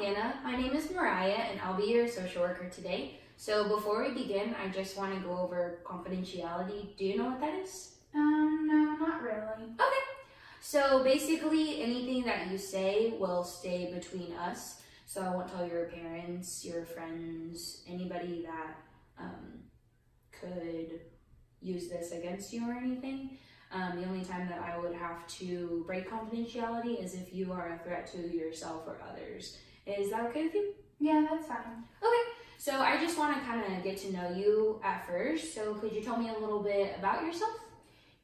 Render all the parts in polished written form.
Hannah. My name is Mariah, and I'll be your social worker today. So before we begin, I just want to go over confidentiality. Do you know what that is? No, not really. Okay. So basically, anything that you say will stay between us. So I won't tell your parents, your friends, anybody that could use this against you or anything. The only time that I would have to break confidentiality is if you are a threat to yourself or others. Is that okay with you? Yeah, that's fine. Okay, so I just want to kind of get to know you at first. So could you tell me a little bit about yourself?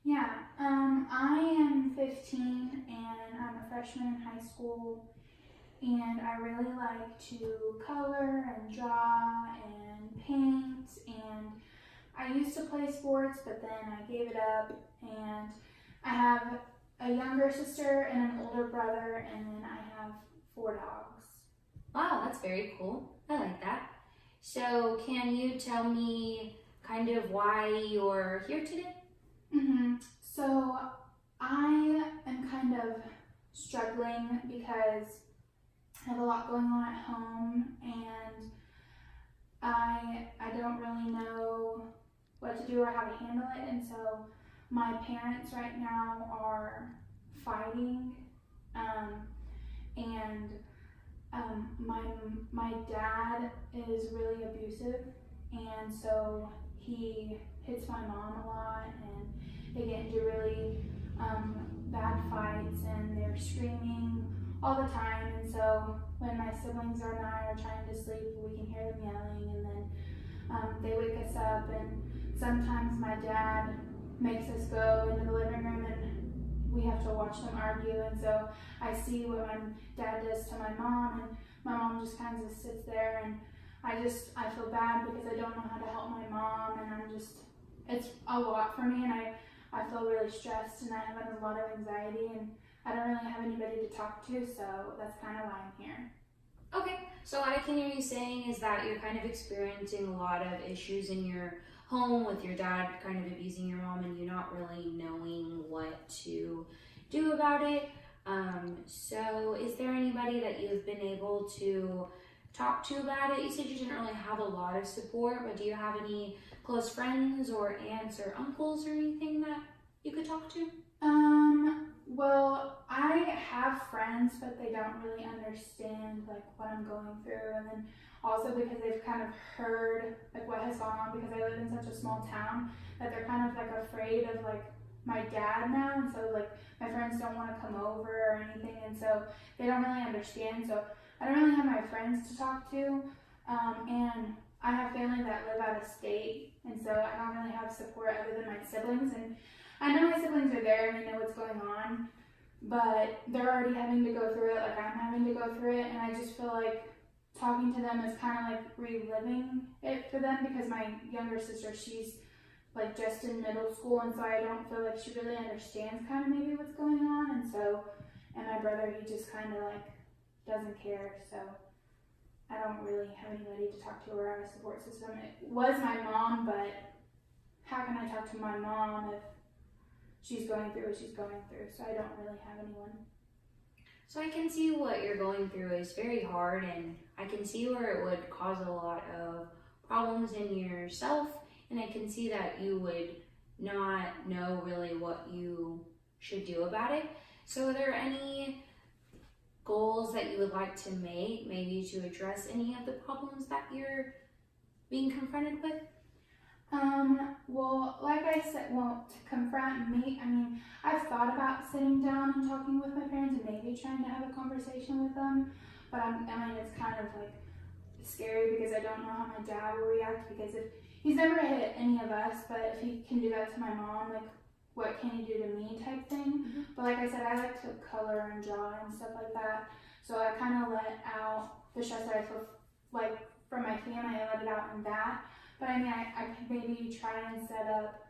Yeah, I am 15 and I'm a freshman in high school, and I really like to color and draw and paint, and I used to play sports, but then I gave it up, and I have a younger sister and an older brother, and then I have 4 dogs. Wow, that's very cool. I like that. So can you tell me kind of why you're here today? So I am kind of struggling because I have a lot going on at home, and I don't really know what to do or how to handle it, and so my parents right now are fighting, and my dad is really abusive, and so he hits my mom a lot, and they get into really bad fights, and they're screaming all the time. And so when my siblings and I are trying to sleep, we can hear them yelling, and then they wake us up, and sometimes my dad makes us go into the living room and we have to watch them argue. And so I see what my dad does to my mom, and my mom just kind of sits there, and I feel bad because I don't know how to help my mom, and it's a lot for me, and I feel really stressed, and I have a lot of anxiety, and I don't really have anybody to talk to, so that's kind of why I'm here. Okay, so what I can hear you saying is that you're kind of experiencing a lot of issues in your home with your dad kind of abusing your mom, and you not really knowing what to do about it. So is there anybody that you've been able to talk to about it? You said you didn't really have a lot of support, but do you have any close friends or aunts or uncles or anything that you could talk to? Well, I have friends, but they don't really understand like what I'm going through, and then also because they've kind of heard like what has gone on, because I live in such a small town that they're kind of like afraid of like my dad now, and so like my friends don't want to come over or anything, and so they don't really understand. So I don't really have my friends to talk to, and I have family that live out of state, and so I don't really have support other than my siblings. And I know my siblings are there and they know what's going on, but they're already having to go through it like I'm having to go through it, and I just feel like talking to them is kind of like reliving it for them, because my younger sister, she's like just in middle school, and so I don't feel like she really understands kind of maybe what's going on, and my brother, he just kind of like doesn't care, so I don't really have anybody to talk to or have a support system. It was my mom, but how can I talk to my mom if she's going through what she's going through? So I don't really have anyone. So I can see what you're going through is very hard, and I can see where it would cause a lot of problems in yourself, and I can see that you would not know really what you should do about it. So are there any goals that you would like to make, maybe to address any of the problems that you're being confronted with? Well, like I said, to confront me, I mean, I've thought about sitting down and talking with my parents and maybe trying to have a conversation with them, but I mean, it's kind of like scary because I don't know how my dad will react, because if he's never hit any of us, but if he can do that to my mom, like, what can he do to me type thing. But like I said, I like to color and draw and stuff like that, so I kind of let out the stress that I feel like from my family. I let it out in that. But I mean, I could maybe try and set up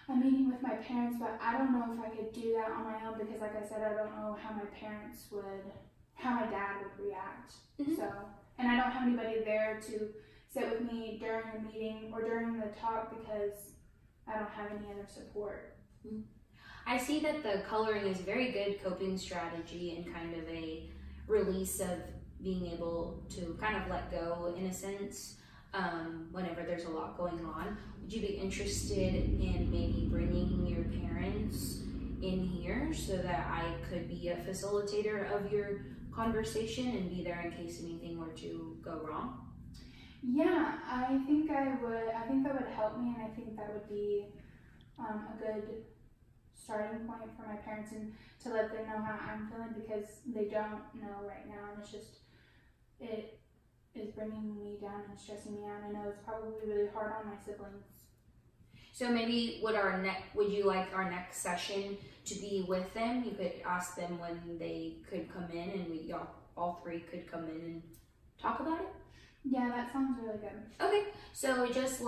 a meeting with my parents, but I don't know if I could do that on my own, because like I said, I don't know how my dad would react. So, and I don't have anybody there to sit with me during the meeting or during the talk, because I don't have any other support. I see that the coloring is a very good coping strategy and kind of a release of being able to kind of let go in a sense whenever there's a lot going on. Would you be interested in maybe bringing your parents in here so that I could be a facilitator of your conversation and be there in case anything were to go wrong? Yeah, I think I would. I think that would help me, and I think that would be a good starting point for my parents and to let them know how I'm feeling, because they don't know right now, and it's just, it is bringing me down and stressing me out. I know it's probably really hard on my siblings. So maybe would you like our next session to be with them? You could ask them when they could come in, and we all three could come in and talk about it. Yeah, that sounds really good. Okay, so just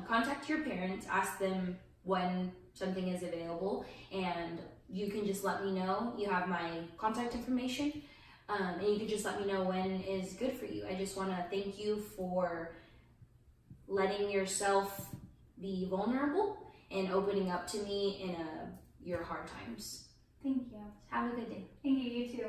contact your parents, ask them when something is available, and you can just let me know. You have my contact information, and you can just let me know when is good for you. I just want to thank you for letting yourself be vulnerable and opening up to me in your hard times. Thank you. Have a good day. Thank you, you too.